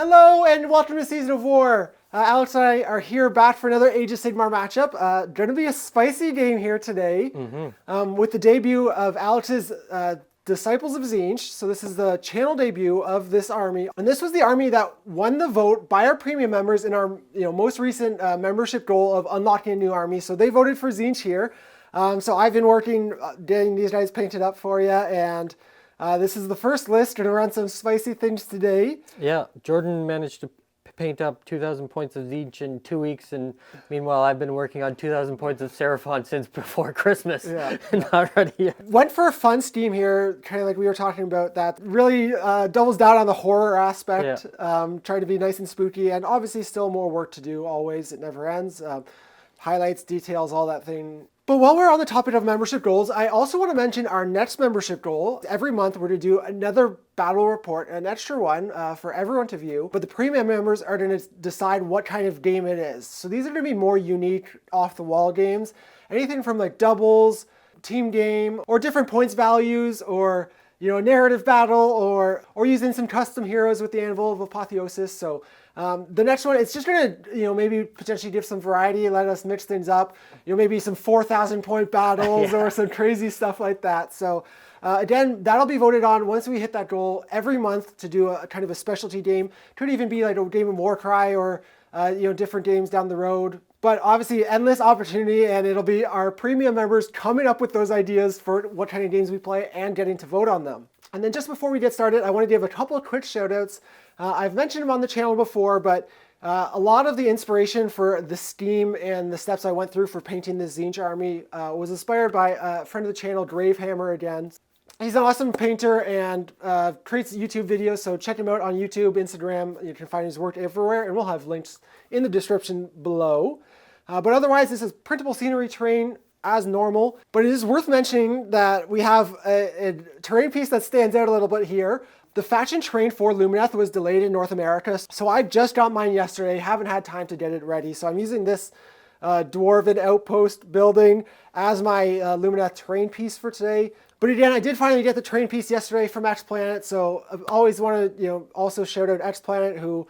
Hello and welcome to Season of War. Alex and I are here back for another Age of Sigmar matchup. Going to be a spicy game here today with the debut of Alex's Disciples of Tzeentch. So this is the channel debut of this army. And this was the army that won the vote by our premium members in our most recent membership goal of unlocking a new army. So they voted for Tzeentch here. So I've been working, getting these guys painted up for you, and this is the first list. Going to run some spicy things today. Yeah, Jordan managed to paint up 2,000 points of Tzeentch in 2 weeks, and meanwhile I've been working on 2,000 points of Seraphon since before Christmas. Yeah. Not ready yet. Went for a fun scheme here, kind of like we were talking about, that really doubles down on the horror aspect. Yeah. Trying to be nice and spooky, and obviously still more work to do always. It never ends. Highlights, details, all that thing. But while we're on the topic of membership goals, I also want to mention our next membership goal. Every month we're to do another battle report, an extra one for everyone to view. But the premium members are going to decide what kind of game it is. So these are going to be more unique, off-the-wall games. Anything from like doubles, team game, or different points values, or a narrative battle, or using some custom heroes with the Anvil of Apotheosis. So the next one, it's just going to, maybe potentially give some variety, let us mix things up. Maybe some 4,000 point battles or some crazy stuff like that. So again, that'll be voted on once we hit that goal every month to do a kind of a specialty game. Could even be like a game of Warcry or, different games down the road. But obviously, endless opportunity, and it'll be our premium members coming up with those ideas for what kind of games we play and getting to vote on them. And then just before we get started, I want to give a couple of quick shout outs. I've mentioned them on the channel before, but a lot of the inspiration for the scheme and the steps I went through for painting the Tzeentch army was inspired by a friend of the channel, Gravehammer again. He's an awesome painter and creates YouTube videos, so check him out on YouTube, Instagram. You can find his work everywhere, and we'll have links in the description below. But otherwise, this is printable scenery terrain as normal. But it is worth mentioning that we have a terrain piece that stands out a little bit here. The faction terrain for Lumineth was delayed in North America, so I just got mine yesterday. Haven't had time to get it ready, so I'm using this Dwarven outpost building as my Lumineth terrain piece for today. But again, I did finally get the terrain piece yesterday from X Planet, so I always want to also shout out X Planet, who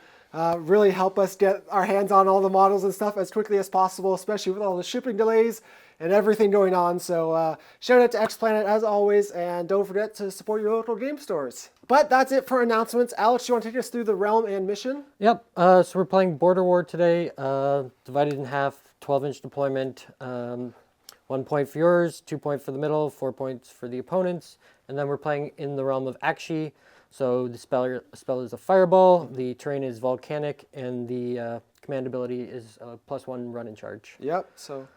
really help us get our hands on all the models and stuff as quickly as possible, especially with all the shipping delays and everything going on. So shout out to X Planet as always, and don't forget to support your local game stores. But that's it for announcements. Alex, you want to take us through the realm and mission? Yep, so we're playing Border War today, divided in half, 12-inch deployment. 1 point for yours, 2 points for the middle, 4 points for the opponents. And then we're playing in the realm of Akshi. So the spell is a fireball, the terrain is volcanic, and the command ability is +1 run and charge. Yep, so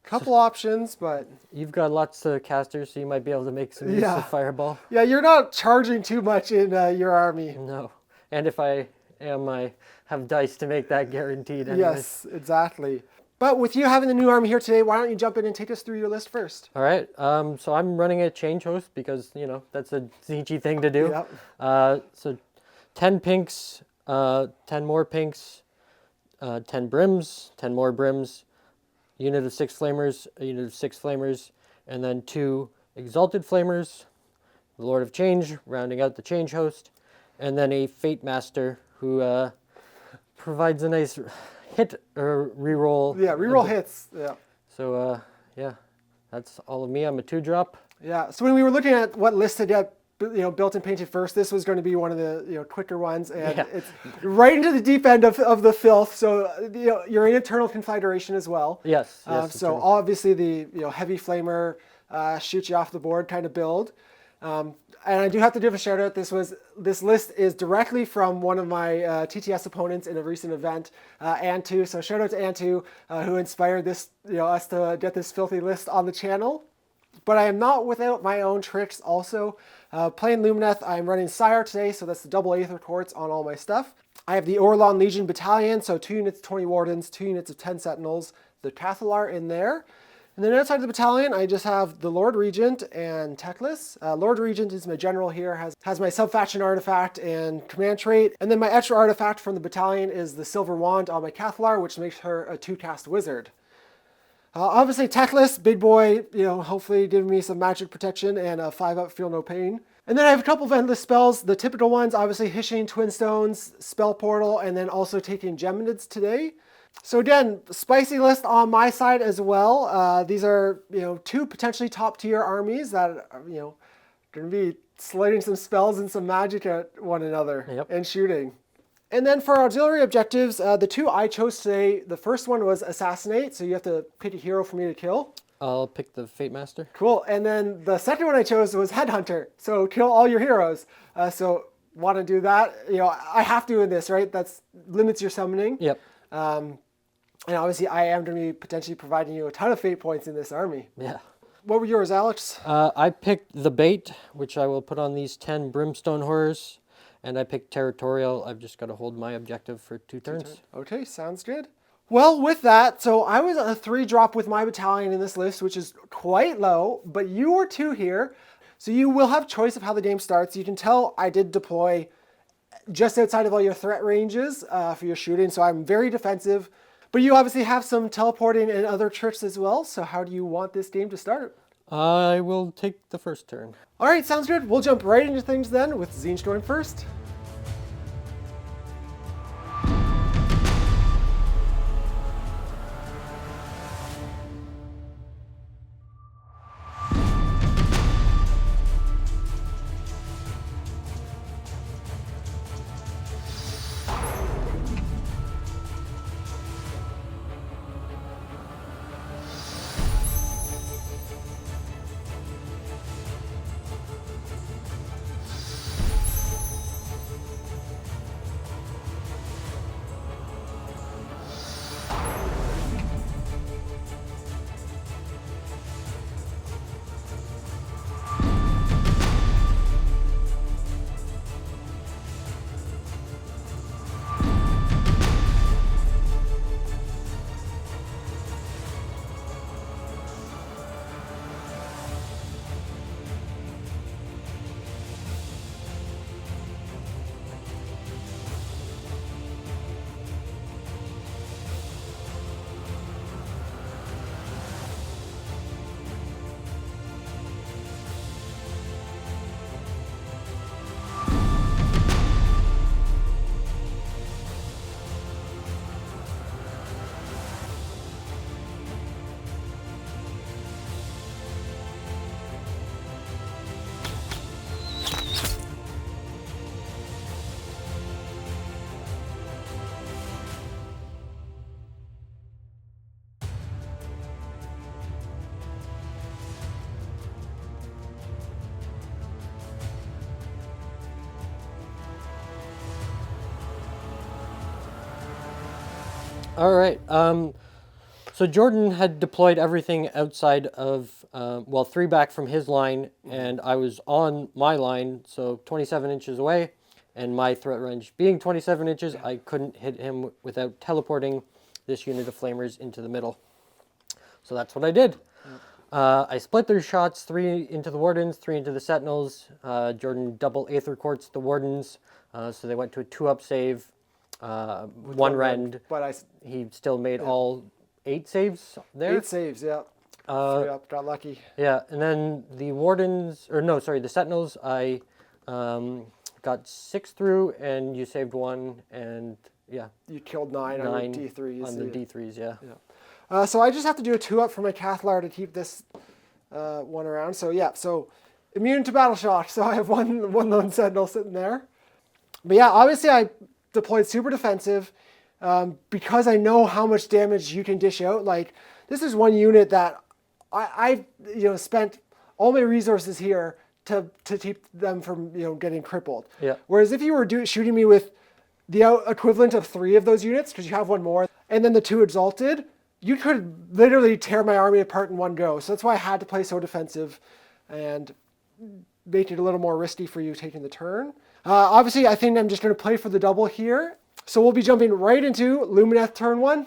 a couple options, but you've got lots of casters, so you might be able to make some use of fireball. Yeah, you're not charging too much in your army. No, and if I am, I have dice to make that guaranteed anyways. Yes, exactly. But with you having the new army here today, why don't you jump in and take us through your list first? All right. So I'm running a change host because, that's a Tzeentchy thing to do. Yep. So 10 pinks, 10 more pinks, 10 brims, 10 more brims, unit of 6 flamers, a unit of 6 flamers, and then 2 exalted flamers, the Lord of Change, rounding out the change host, and then a Fate Master who provides a nice hit or reroll. Yeah, reroll hits. Yeah. So yeah, that's all of me. I'm a 2-drop. Yeah. So when we were looking at what list to get, built and painted first, this was going to be one of the quicker ones, and it's right into the deep end of the filth. So you're in Eternal Confederation as well. Yes. So obviously the heavy flamer shoots you off the board kind of build. And I do have to give a shout out. This list is directly from one of my TTS opponents in a recent event, Antu. So shout out to Antu, who inspired this, us to get this filthy list on the channel. But I am not without my own tricks also. Playing Lumineth, I'm running Sire today, so that's the double Aether Quartz on all my stuff. I have the Orlon Legion Battalion, so 2 units of 20 Wardens, 2 units of 10 Sentinels, the Cathalar in there. And then outside the battalion, I just have the Lord Regent and Teclis. Lord Regent is my general here, has my sub-faction artifact and command trait. And then my extra artifact from the battalion is the Silver Wand on my Cathalar, which makes her a 2-cast wizard. Obviously Teclis, big boy, hopefully giving me some magic protection and a 5-up feel no pain. And then I have a couple of endless spells. The typical ones, obviously Hishing Twin Stones, Spell Portal, and then also taking Geminids today. So again, spicy list on my side as well. These are, two potentially top tier armies that are, going to be sliding some spells and some magic at one another and shooting. And then for auxiliary objectives, the two I chose today, the first one was Assassinate, so you have to pick a hero for me to kill. I'll pick the Fate Master. Cool. And then the second one I chose was Headhunter, so kill all your heroes. So want to do that? I have to in this, right? That's limits your summoning. Yep. And obviously I am going to be potentially providing you a ton of fate points in this army. Yeah. What were yours, Alex? I picked the Bait, which I will put on these 10 Brimstone Horrors. And I picked Territorial. I've just got to hold my objective for 2 turns. Okay, sounds good. Well, with that, so I was a 3-drop with my battalion in this list, which is quite low, but you were 2 here. So you will have choice of how the game starts. You can tell I did deploy just outside of all your threat ranges for your shooting, so I'm very defensive. But you obviously have some teleporting and other tricks as well, so how do you want this game to start? I will take the first turn. All right, sounds good. We'll jump right into things then with Tzeentch going first. All right. So Jordan had deployed everything outside of, 3 back from his line, and I was on my line, so 27 inches away, and my threat range being 27 inches, I couldn't hit him without teleporting this unit of flamers into the middle. So that's what I did. I split their shots, 3 into the Wardens, 3 into the Sentinels. Jordan double Aether Quartz the Wardens, so they went to a 2-up save. One rend, but he still made all 8 saves there. 8 saves, yeah. 3 up, got lucky. Yeah, and then the the Sentinels, I got 6 through, and you saved 1, and yeah. You killed 9 on your D3s. On the D3s, yeah. So I just have to do a 2-up for my Cathlar to keep this one around. So yeah, so immune to battle shock. So I have one lone Sentinel sitting there. But yeah, obviously I deployed super defensive because I know how much damage you can dish out. Like, this is one unit that I spent all my resources here to keep them from getting crippled. Yeah. Whereas if you were shooting me with the equivalent of 3 of those units, because you have 1 more, and then the 2 Exalted, you could literally tear my army apart in one go. So that's why I had to play so defensive and make it a little more risky for you taking the turn. Obviously, I think I'm just going to play for the double here. So we'll be jumping right into Lumineth turn 1.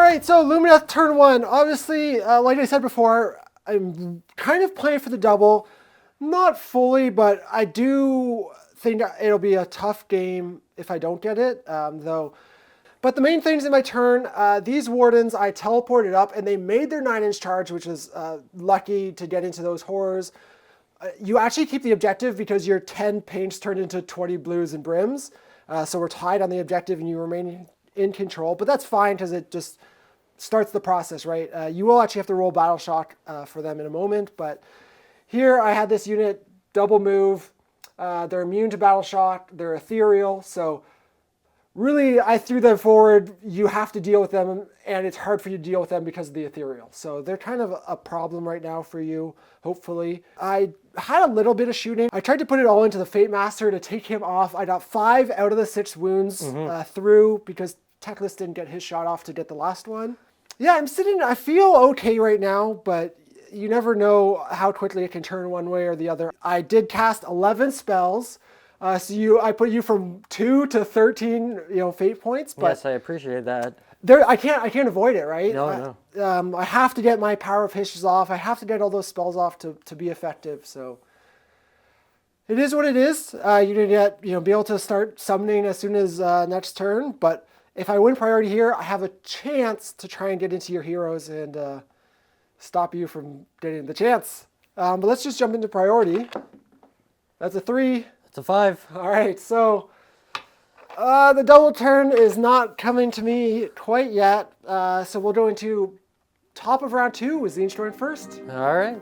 right, so Lumineth turn 1. Obviously, like I said before, I'm kind of playing for the double. Not fully, but I do think it'll be a tough game if I don't get it, though. But the main things in my turn, these Wardens, I teleported up, and they made their 9-inch charge, which is lucky to get into those horrors. You actually keep the objective because your 10 paints turned into 20 blues and brims. So we're tied on the objective, and you remain in control. But that's fine because it just starts the process, right? You will actually have to roll Battle Shock for them in a moment, but here I had this unit double move. They're immune to Battle Shock. They're ethereal, so really I threw them forward. You have to deal with them, and it's hard for you to deal with them because of the ethereal. So they're kind of a problem right now for you, hopefully. I had a little bit of shooting. I tried to put it all into the Fate Master to take him off. I got 5 out of the 6 wounds through because Teclis didn't get his shot off to get the last one. Yeah, I feel okay right now, but you never know how quickly it can turn one way or the other. I did cast 11 spells, so I put you from 2 to 13, fate points. But yes, I appreciate that. I can't avoid it, right? No. I have to get my Power of Hishes off. I have to get all those spells off to be effective. So it is what it is. You're gonna be able to start summoning as soon as next turn. But if I win priority here, I have a chance to try and get into your heroes and stop you from getting the chance. But let's just jump into priority. That's a 3. That's a 5. All right, so the double turn is not coming to me quite yet. So we'll go into top of round 2 with Tzeentch going first. All right.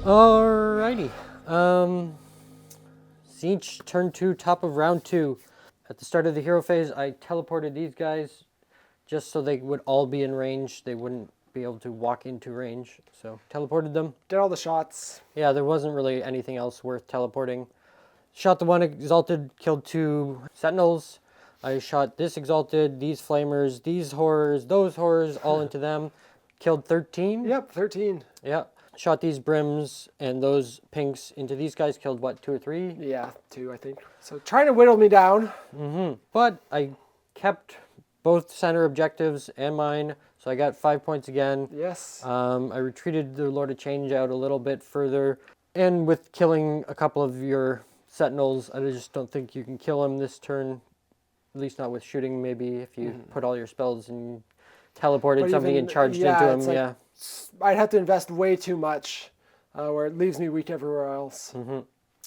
Alrighty. Tzeentch, turn 2, top of round 2. At the start of the hero phase, I teleported these guys just so they would all be in range. They wouldn't be able to walk into range. So teleported them. Did all the shots. Yeah, there wasn't really anything else worth teleporting. Shot the one Exalted, killed 2 Sentinels. I shot this Exalted, these Flamers, these Horrors, those Horrors, all into them. Killed 13. Yep, 13. Yeah. Shot these Brims and those Pinks into these guys. Killed, what, 2 or 3? Yeah, 2, I think. So trying to whittle me down. But I kept both center objectives and mine, so I got 5 points again. Yes. I retreated the Lord of Change out a little bit further. And with killing a couple of your Sentinels, I just don't think you can kill him this turn. At least not with shooting, maybe, if you put all your spells and teleported But something even- and charged yeah, into him. it's like- Yeah. I'd have to invest way too much, where it leaves me weak everywhere else.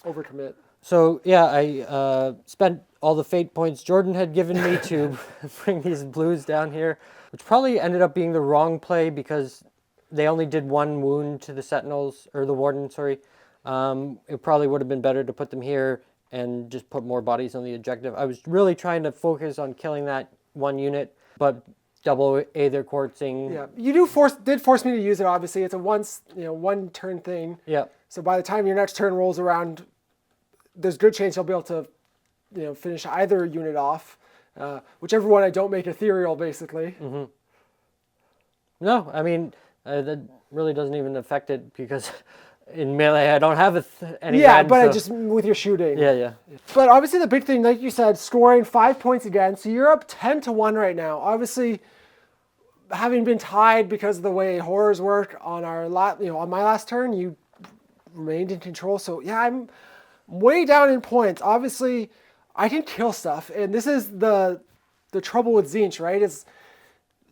Overcommit. So, yeah, I spent all the fate points Jordan had given me to bring these blues down here, which probably ended up being the wrong play because they only did 1 wound to the Sentinels, or the Warden, sorry. It probably would have been better to put them here and just put more bodies on the objective. I was really trying to focus on killing that 1 unit, but double Aether Quartzing. Yeah, you did force me to use it. Obviously, it's a one turn thing. Yeah. So by the time your next turn rolls around, there's a good chance you'll be able to, finish either unit off, whichever one I don't make ethereal, basically. No, I mean, that really doesn't even affect it because in melee I don't have any. Yeah, bad, but I so- just with your shooting. Yeah. But obviously the big thing, like you said, scoring 5 points again. So you're up 10-1 right now. Obviously, having been tied because of the way horrors work on our on my last turn, you remained in control. So yeah, I'm way down in points. Obviously, I can kill stuff, and this is the trouble with Tzeentch, right? Is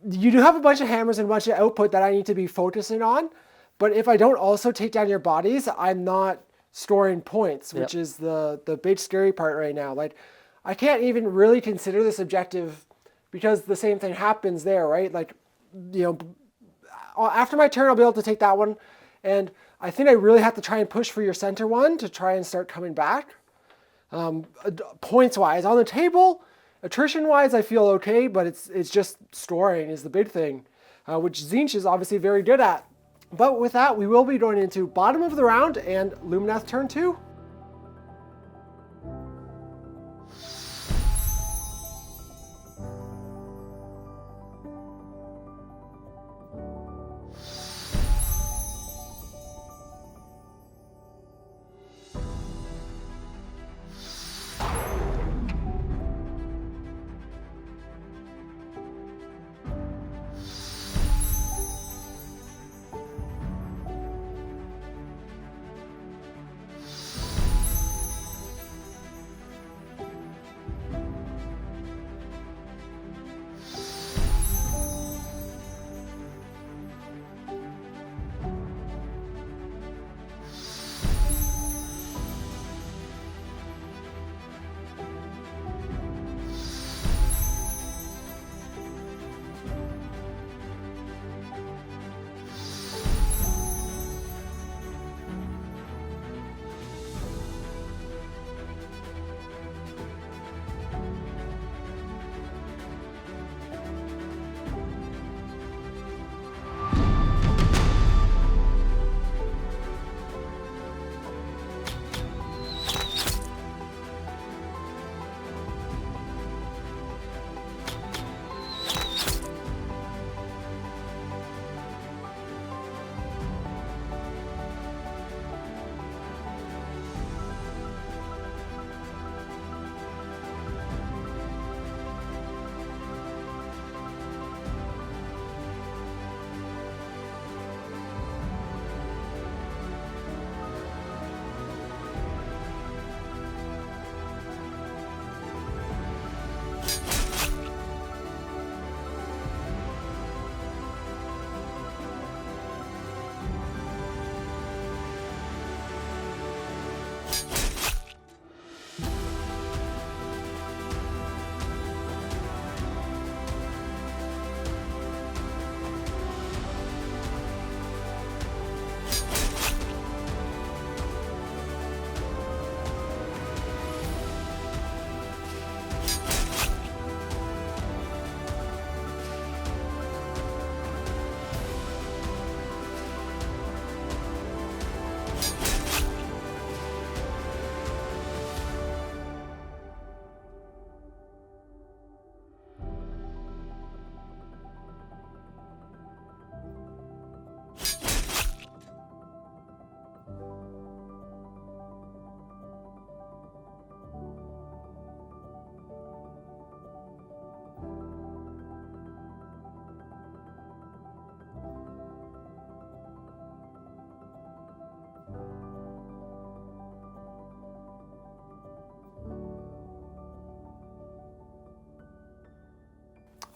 you do have a bunch of hammers and a bunch of output that I need to be focusing on, but if I don't also take down your bodies, I'm not scoring points, which is the big scary part right now. Like, I can't even really consider this objective because the same thing happens there, right? Like, after my turn, I'll be able to take that one, and I think I really have to try and push for your center one to try and start coming back. Points-wise, on the table, attrition-wise, I feel okay, but it's just scoring is the big thing, which Tzeentch is obviously very good at. But with that, we will be going into bottom of the round and Lumineth turn 2.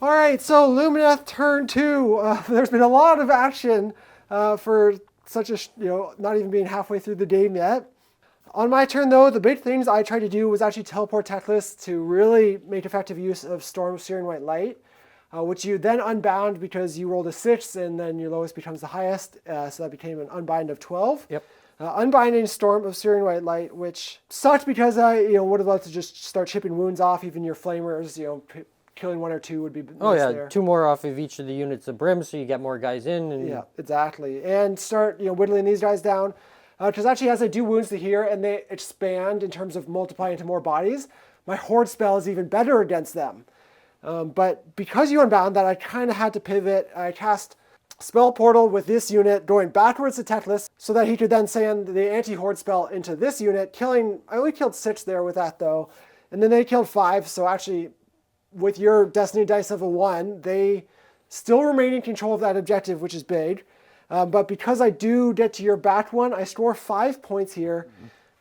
All right, so Lumineth turn 2. There's been a lot of action for such a, not even being halfway through the game yet. On my turn, though, the big things I tried to do was actually teleport Teclis to really make effective use of Storm of Searing White Light, which you then unbound because you rolled a 6 and then your lowest becomes the highest, so that became an unbind of 12. Yep. Unbinding Storm of Searing White Light, which sucked because I would have loved to just start chipping wounds off even your flamers, killing 1 or 2 would be nice. Oh yeah, there. 2 more off of each of the units of Brim, so you get more guys in. And... Yeah, exactly. And start whittling these guys down. Because actually as I do wounds to here and they expand in terms of multiplying into more bodies, my Horde spell is even better against them. But because you unbound that, I kind of had to pivot. I cast Spell Portal with this unit going backwards to Teclis so that he could then send the anti-Horde spell into this unit, I only killed 6 there with that though. And then they killed 5, so actually with your Destiny dice of a 1, they still remain in control of that objective, which is big. But because I do get to your back one, I score 5 points here,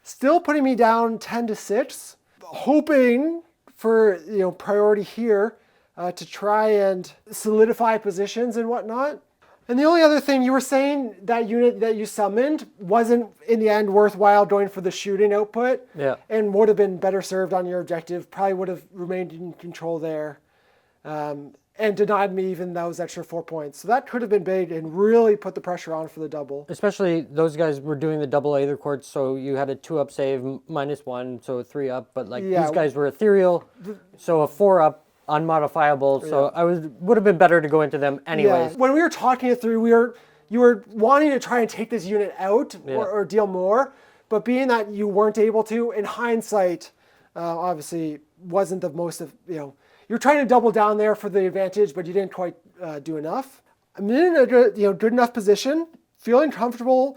still putting me down 10-6, hoping for priority here to try and solidify positions and whatnot. And the only other thing, you were saying that unit that you summoned wasn't in the end worthwhile going for the shooting output, and would have been better served on your objective, probably would have remained in control there. And denied me even those extra 4 points. So that could have been big and really put the pressure on for the double. Especially those guys were doing the double Aether Quartz, so you had a 2-up save, -1, so a 3-up. But these guys were ethereal, so a 4-up, unmodifiable. So I would have been better to go into them anyways. Yeah. When we were talking it through, you were wanting to try and take this unit out or deal more, but being that you weren't able to, in hindsight, obviously wasn't the most of You're trying to double down there for the advantage, but you didn't quite do enough. I'm in a good enough position, feeling comfortable,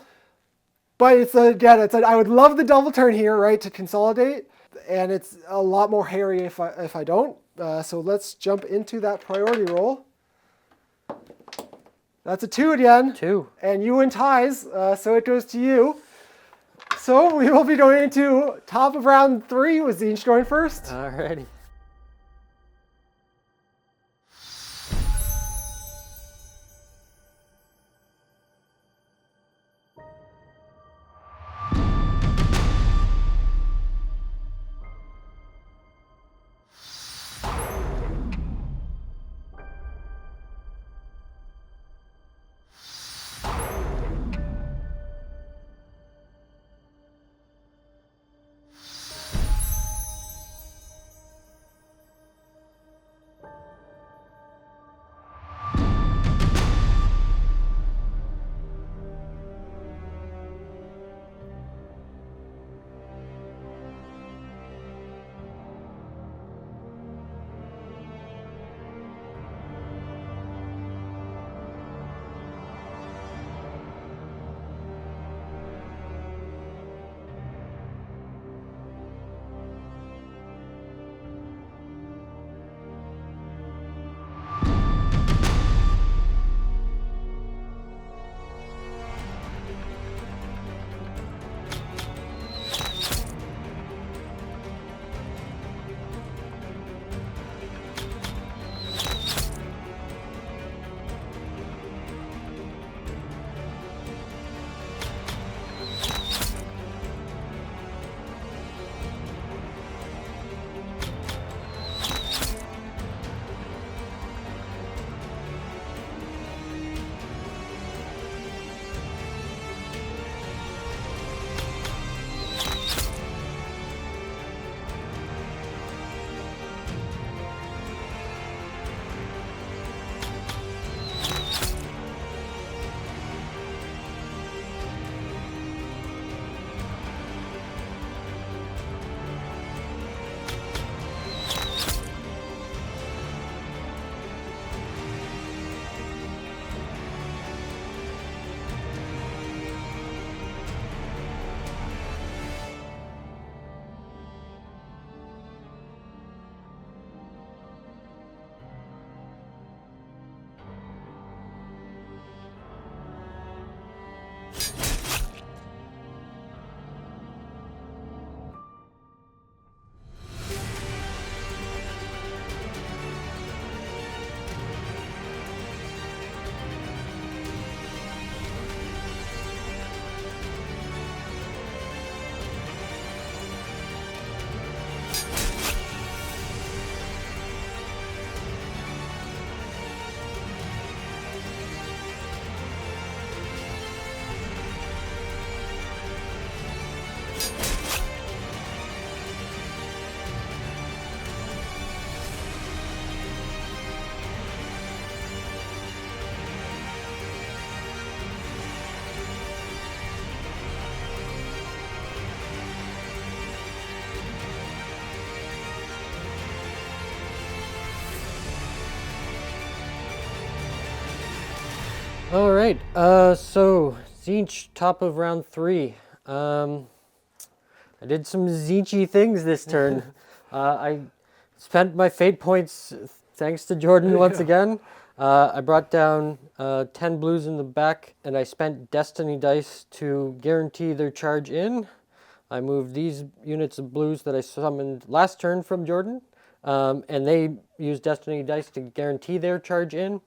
but I would love the double turn here, right, to consolidate, and it's a lot more hairy if I don't. So let's jump into that priority roll. That's a 2 again. 2. And you win ties, so it goes to you. So we will be going into top of round 3 with Tzeentch going first. Alrighty. All right, so Tzeentch, top of round 3. I did some Tzeentchy things this turn. I spent my fate points thanks to Jordan once again. I brought down 10 blues in the back, and I spent destiny dice to guarantee their charge in. I moved these units of blues that I summoned last turn from Jordan, and they used destiny dice to guarantee their charge in.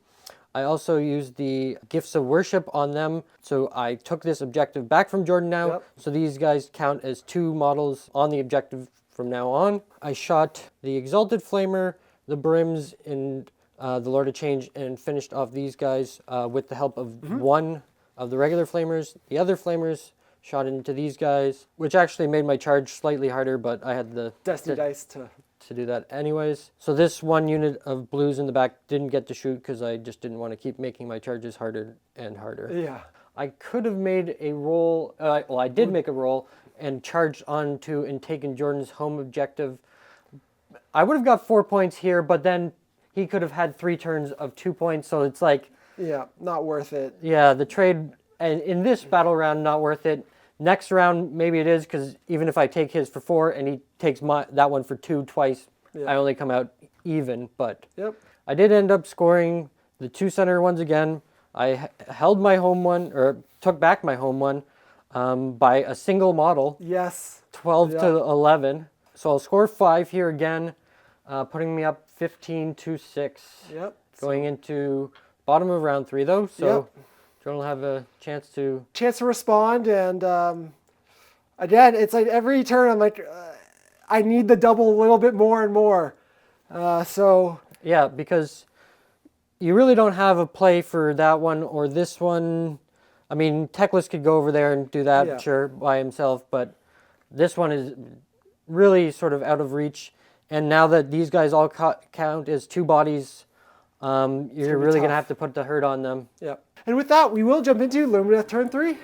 I also used the Gifts of Worship on them, so I took this objective back from Jordan now, Yep. so these guys count as 2 models on the objective from now on. I shot the Exalted Flamer, the Brims, and the Lord of Change, and finished off these guys with the help of one of the regular Flamers. The other Flamers shot into these guys, which actually made my charge slightly harder, but I had the Destiny dice to do that anyways. So this one unit of blues in the back didn't get to shoot because I just didn't want to keep making my charges harder and harder. Yeah. I could have made a roll, well, I did make a roll and charged on to and taken Jordan's home objective. I would have got 4 points here, but then he could have had 3 turns of 2 points, so it's like... Yeah, not worth it. Yeah, the trade, and in this battle round, not worth it. Next round, maybe it is, because even if I take his for 4 and he takes that one for 2 twice, I only come out even. But I did end up scoring the 2 center ones again. I held my home one, or took back my home one, by a single model. Yes. 12 to 11. So I'll score 5 here again, putting me up 15-6. Yep. Going into bottom of round 3, though. So Jordan will have a chance to respond, and again, it's like every turn I'm like, I need the double a little bit more and more. So yeah, because you really don't have a play for that one or this one. I mean, Teclis could go over there and do that, sure, by himself, but this one is really sort of out of reach. And now that these guys all count as 2 bodies, you're really going to have to put the hurt on them. Yeah. And with that, we will jump into Lumineth turn 3.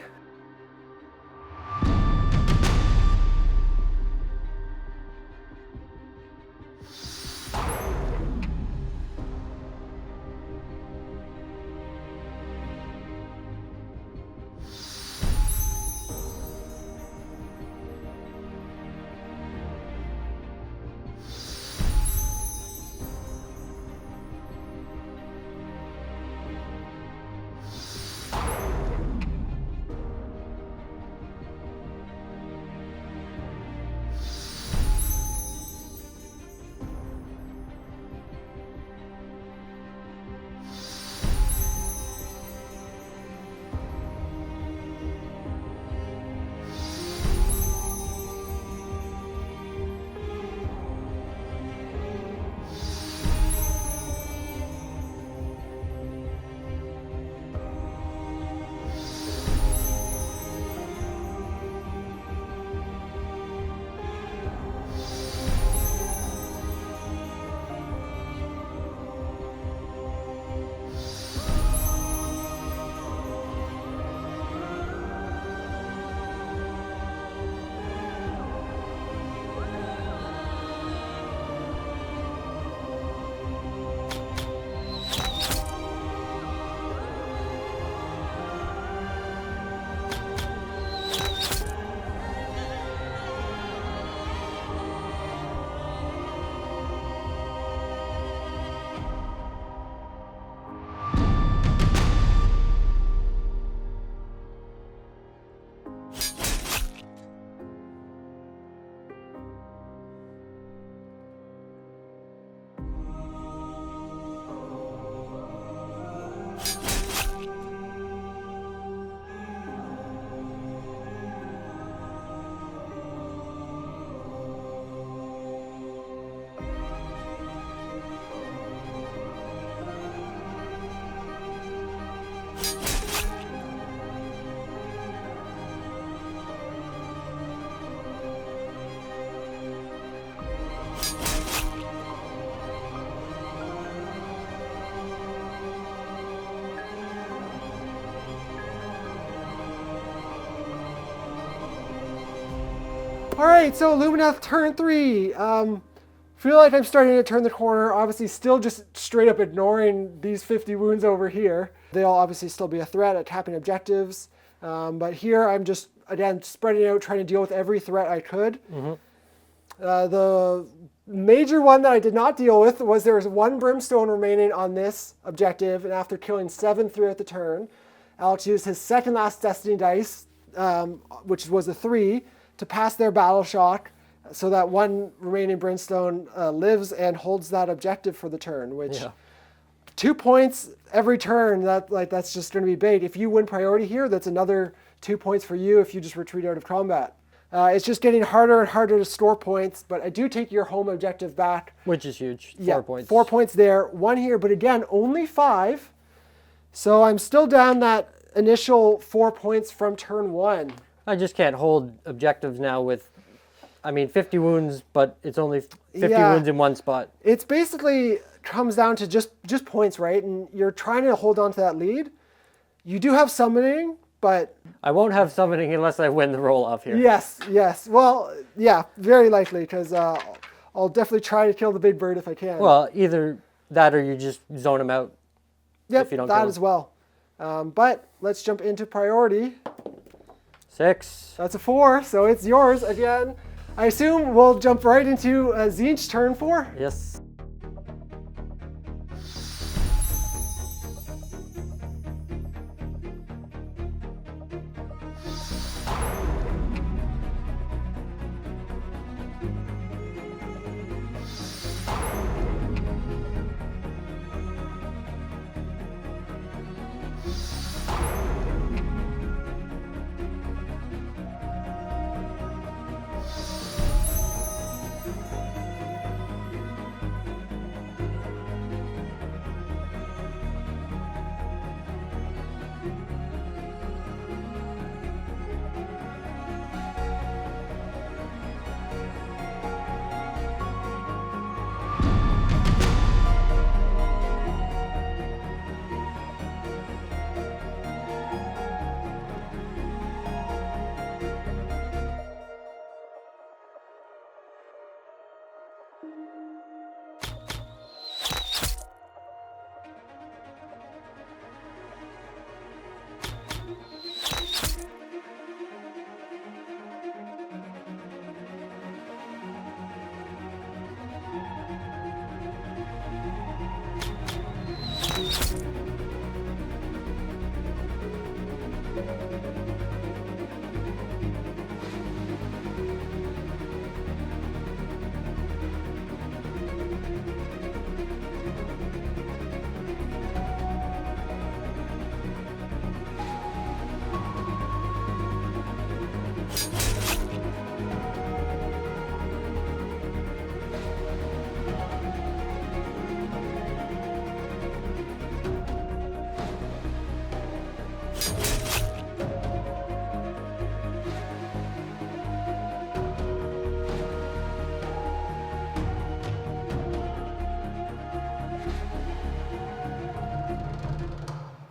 All right, so Lumineth turn 3. Feel like I'm starting to turn the corner. Obviously, still just straight up ignoring these 50 wounds over here. They'll obviously still be a threat at tapping objectives. But here I'm just, again, spreading out, trying to deal with every threat I could. The major one that I did not deal with was there was 1 brimstone remaining on this objective, and after killing 7 throughout the turn, Alex used his second last destiny dice, which was a 3, to pass their battle shock, so that 1 remaining brimstone lives and holds that objective for the turn, which 2 points every turn. That's just going to be bait. If you win priority here, that's another 2 points for you if you just retreat out of combat. It's just getting harder and harder to store points, but I do take your home objective back. Which is huge. 4 points. 4 points there, 1 here, but again, only 5. So I'm still down that initial 4 points from turn 1. I just can't hold objectives now with, 50 wounds, but it's only 50 wounds in one spot. It's basically comes down to just points, right? And you're trying to hold on to that lead. You do have summoning, but I won't have summoning unless I win the roll off here. Yes. Well, yeah, very likely, because I'll definitely try to kill the big bird if I can. Well, either that or you just zone him out. Yep, if you don't that kill as well. But let's jump into priority. 6. That's a 4, so it's yours again. I assume we'll jump right into Tzeentch turn 4. Yes.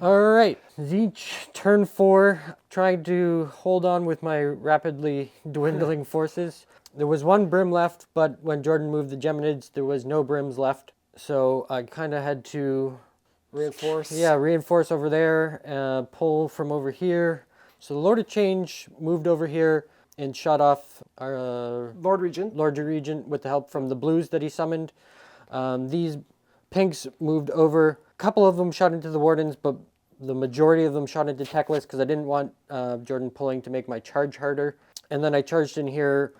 All right, Tzeentch, turn 4, trying to hold on with my rapidly dwindling forces. There was 1 brim left, but when Jordan moved the Geminids, there was no brims left. So I kind of had to reinforce. Yeah, reinforce over there, pull from over here. So the Lord of Change moved over here and shot off our Lord Regent with the help from the blues that he summoned. These pinks moved over. A couple of them shot into the Wardens, but the majority of them shot into Teclis because I didn't want Jordan pulling to make my charge harder. And then I charged in here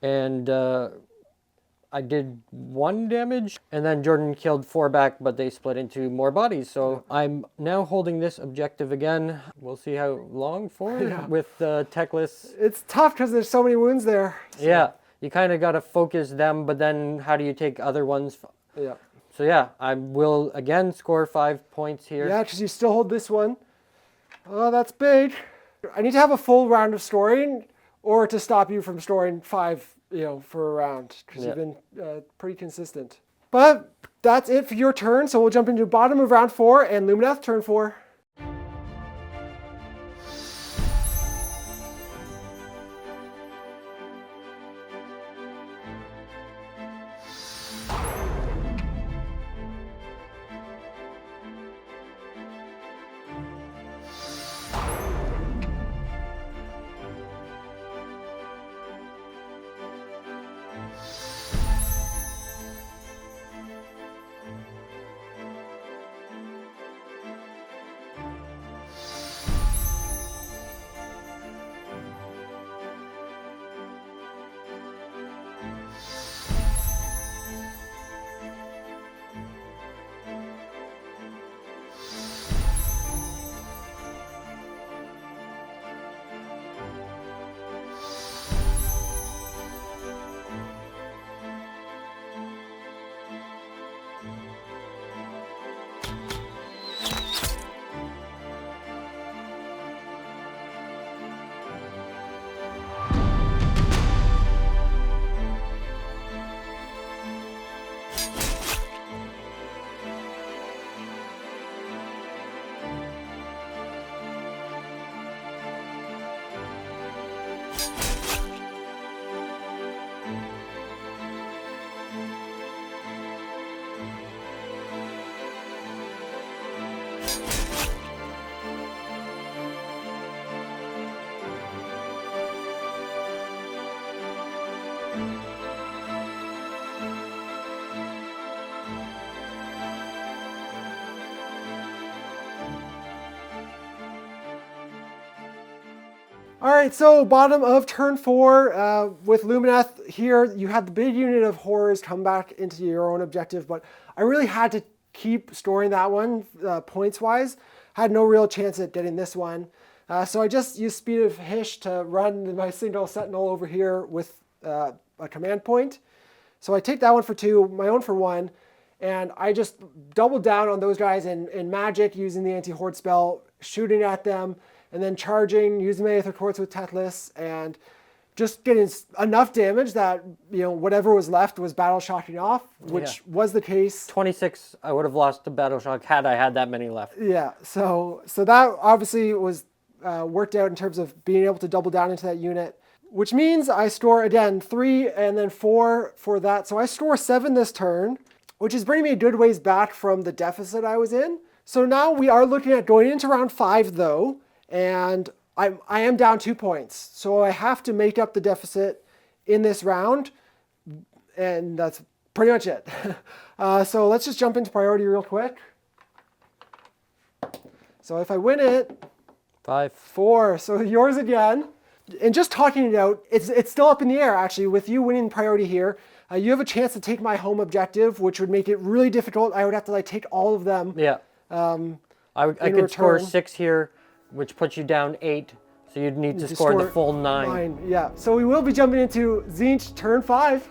and I did 1 damage, and then Jordan killed 4 back, but they split into more bodies. So I'm now holding this objective again. We'll see how long for with Teclis. It's tough because there's so many wounds there. So. Yeah, you kind of got to focus them, but then how do you take other ones? Yeah. So yeah, I will again score 5 points here. Yeah, because you still hold this one. Oh, that's big. I need to have a full round of storing, or to stop you from storing 5, for a round, because you've been pretty consistent. But that's it for your turn. So we'll jump into bottom of round 4 and Lumineth turn 4. All right, so bottom of turn 4 with Lumineth here, you had the big unit of horrors come back into your own objective, but I really had to keep storing that one points-wise. Had no real chance at getting this one. So I just used Speed of Hish to run my single sentinel over here with a command point. So I take that one for 2, my own for 1, and I just doubled down on those guys in magic using the anti-horde spell, shooting at them, and then charging, using my Aether Quartz with Tethys, and just getting enough damage that, you know, whatever was left was battle shocking off, which was the case. 26, I would have lost to battle shock had I had that many left. Yeah, so that obviously was worked out in terms of being able to double down into that unit, which means I store, again, 3 and then 4 for that. So I store 7 this turn, which is bringing me a good ways back from the deficit I was in. So now we are looking at going into round 5, though, and I am down 2 points. So I have to make up the deficit in this round, and that's pretty much it. So let's just jump into priority real quick. So if I win it, 5. 4, so yours again. And just talking it out, it's still up in the air, actually. With you winning priority here, you have a chance to take my home objective, which would make it really difficult. I would have to like take all of them. Yeah. I could score 6 here, which puts you down 8. So you'd need to score the full 9. Yeah. So we will be jumping into Tzeentch turn 5.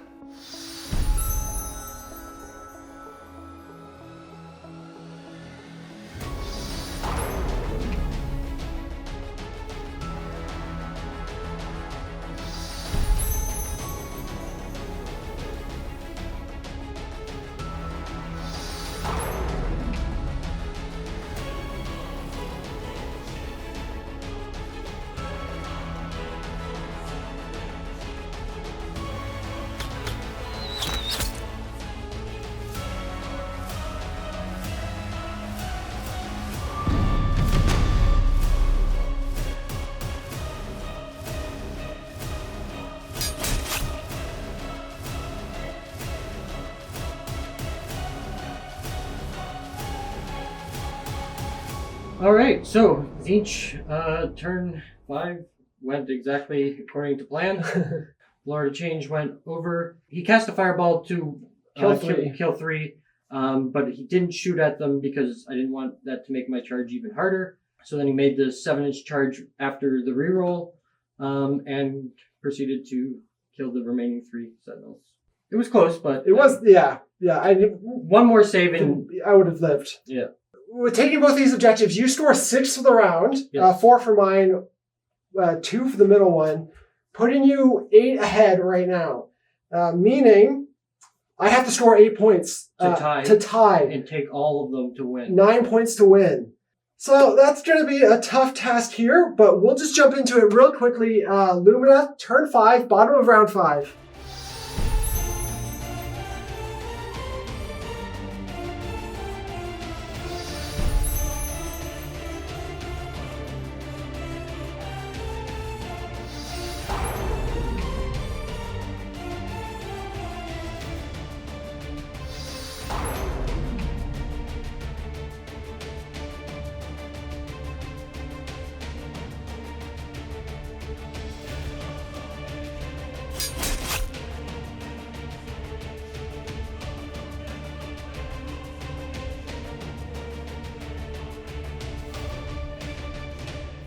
All right, so Tzeentch turn 5 went exactly according to plan. Lord of Change went over. He cast a fireball to kill 3, but he didn't shoot at them because I didn't want that to make my charge even harder. So then he made the 7-inch charge after the reroll and proceeded to kill the remaining 3 sentinels. It was close, but it was one more save and I would have lived. Yeah. With taking both these objectives, you score 6 for the round, Yes. 4 for mine, 2 for the middle one, putting you 8 ahead right now. Meaning, I have to score 8 points to tie, and take all of them to win. 9 points to win. So that's going to be a tough task here, but we'll just jump into it real quickly. Lumineth, turn 5, bottom of round 5.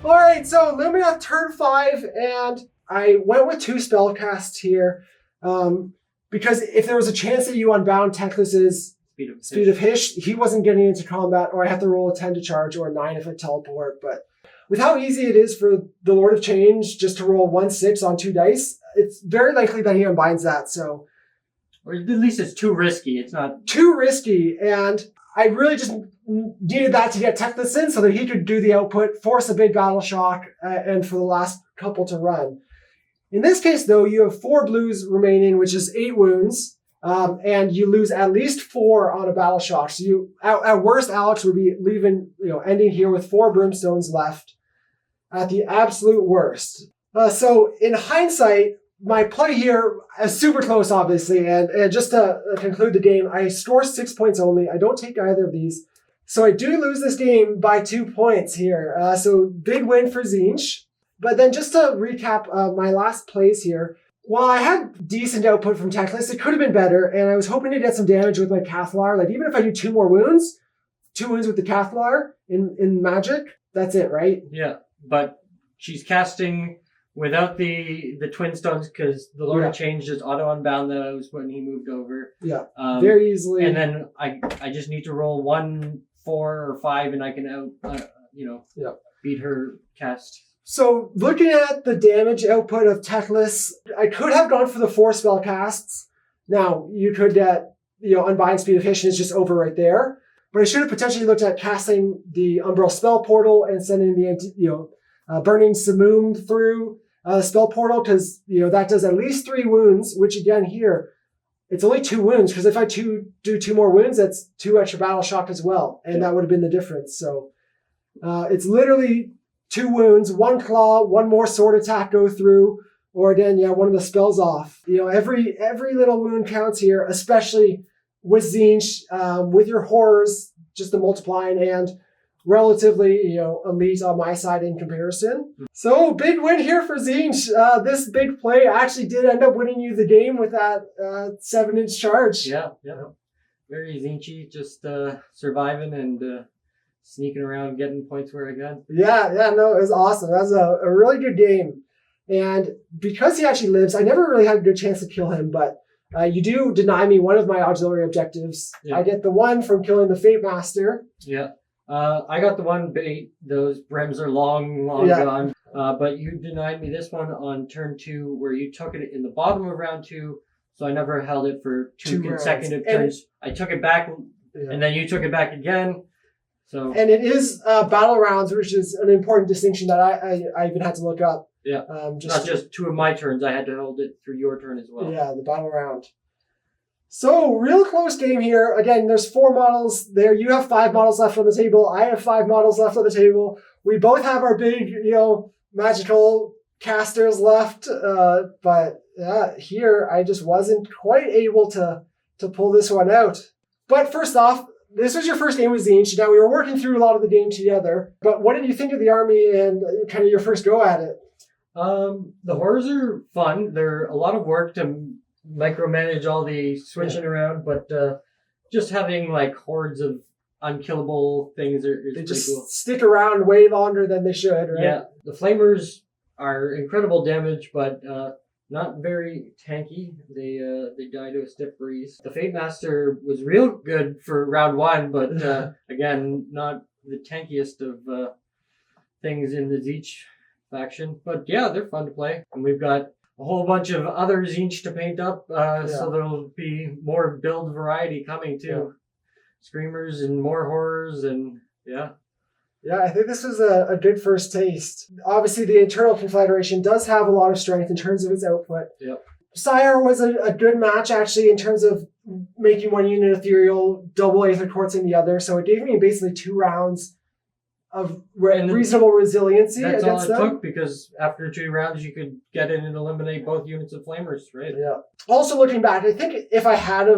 All right, so Lumineth turn 5, and I went with 2 spell casts here because if there was a chance that you unbound Tethys's Speed of Hish, he wasn't getting into combat, or I have to roll a 10 to charge or a 9 if I teleport. But with how easy it is for the Lord of Change just to roll 1/6 on 2 dice, it's very likely that he unbinds that. So, or at least it's too risky. It's not too risky, and I really just needed that to get Tethys in so that he could do the output, force a big battle shock, and for the last couple to run. In this case, though, you have 4 blues remaining, which is 8 wounds, and you lose at least 4 on a battle shock. So you, at worst, Alex would be ending here with 4 brimstones left. At the absolute worst. So in hindsight, my play here is super close, obviously, and just to conclude the game, I score 6 points only. I don't take either of these. So I do lose this game by 2 points here. So big win for Tzeentch. But then just to recap my last plays here, while I had decent output from Teclis, it could have been better, and I was hoping to get some damage with my Cathlar. Like, even if I do 2 more wounds, 2 wounds with the Cathlar in Magic, that's it, right? Yeah, but she's casting without the Twin Stones because the Lord of Change just auto-unbound those when he moved over. Yeah, very easily. And then I just need to roll 1, 4, or 5, and I can beat her cast. So looking at the damage output of Teclis, I could have gone for the 4 spell casts. Now, you could get, Unbind Speed of Hishin is just over right there. But I should have potentially looked at casting the Umbral Spell Portal and sending the, Burning Simoom through Spell Portal, because, that does at least 3 wounds, which again here, it's only 2 wounds, because if I do 2 more wounds, that's 2 extra Battle Shock as well. And that would have been the difference. So it's literally 2 wounds, 1 claw, 1 more sword attack go through, or again, one of the spells off. Every little wound counts here, especially with Tzeentch, with your horrors, just the multiplying and relatively, elite on my side in comparison. So big win here for Tzeentch. This big play actually did end up winning you the game with that 7-inch charge. Yeah. Very Tzeentchy, just surviving and sneaking around, getting points where I got. Yeah, no, it was awesome. That was a really good game. And because he actually lives, I never really had a good chance to kill him, but you do deny me one of my auxiliary objectives. Yeah. I get the one from killing the Fate Master. Yeah. I got the one bait. Those brims are long gone. But you denied me this one on turn 2, where you took it in the bottom of round 2, so I never held it for 2 consecutive turns. I took it back, and then you took it back again. So. And it is battle rounds, which is an important distinction that I even had to look up. Yeah, not just 2 of my turns. I had to hold it through your turn as well. Yeah, the battle round. So, real close game here. Again, there's 4 models there. You have 5 models left on the table. I have 5 models left on the table. We both have our big, magical casters left. But here, I just wasn't quite able to pull this one out. But first off, this was your first game with Tzeentch. Now, we were working through a lot of the game together. But what did you think of the army and kind of your first go at it? The horrors are fun. They're a lot of work to micromanage all the switching around, but just having like hordes of unkillable things is they pretty just cool. Stick around way longer than they should, right? Yeah, the flamers are incredible damage, but not very tanky. They die to a stiff breeze. The Fate Master was real good for round 1, but again, not the tankiest of things in the Tzeentch faction. But yeah, they're fun to play, and we've got a whole bunch of other Tzeentch to paint up, so there'll be more build variety coming too. Yeah. Screamers and more horrors, and yeah, I think this was a good first taste. Obviously, the Eternal Confederation does have a lot of strength in terms of its output. Yep. Sire was a good match, actually, in terms of making 1 unit ethereal, double Aether Quartzing the other, so it gave me basically 2 rounds of reasonable resiliency against them. That's all it took, because after 2 rounds you could get in and eliminate both units of flamers, right? Yeah. Also looking back, I think if I had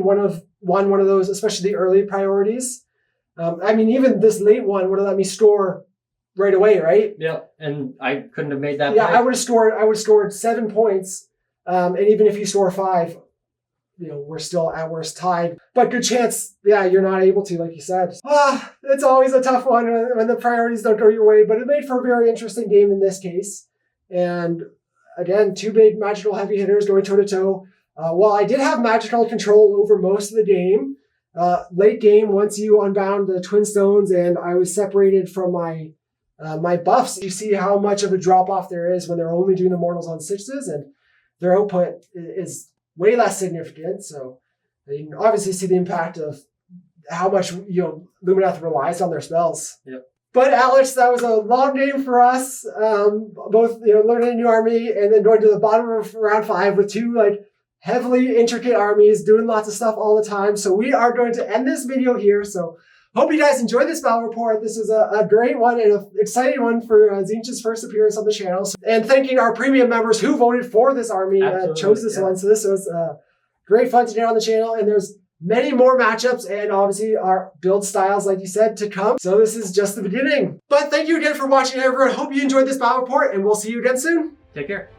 won one of those, especially the early priorities, even this late one would have let me score right away, right? Yeah, and I couldn't have made that. Yeah, play. I would have scored 7 points, and even if you score 5, we're still at worst tied. But good chance, you're not able to, like you said. It's always a tough one when the priorities don't go your way, but it made for a very interesting game in this case. And again, 2 big magical heavy hitters going toe-to-toe. While I did have magical control over most of the game, late game, once you unbound the Twin Stones and I was separated from my buffs, you see how much of a drop-off there is when they're only doing the mortals on 6s, and their output is way less significant. So you can obviously see the impact of how much Lumineth relies on their spells. Yep. But Alex, that was a long game for us. Both learning a new army and then going to the bottom of round 5 with 2 heavily intricate armies doing lots of stuff all the time. So we are going to end this video here. So Hope you guys enjoyed this battle report. This was a great one and an exciting one for Tzeentch's first appearance on the channel. And thanking our premium members who voted for this army, chose this one. So this was great fun to do on the channel. And there's many more matchups and obviously our build styles, like you said, to come. So this is just the beginning. But thank you again for watching, everyone. Hope you enjoyed this battle report, and we'll see you again soon. Take care.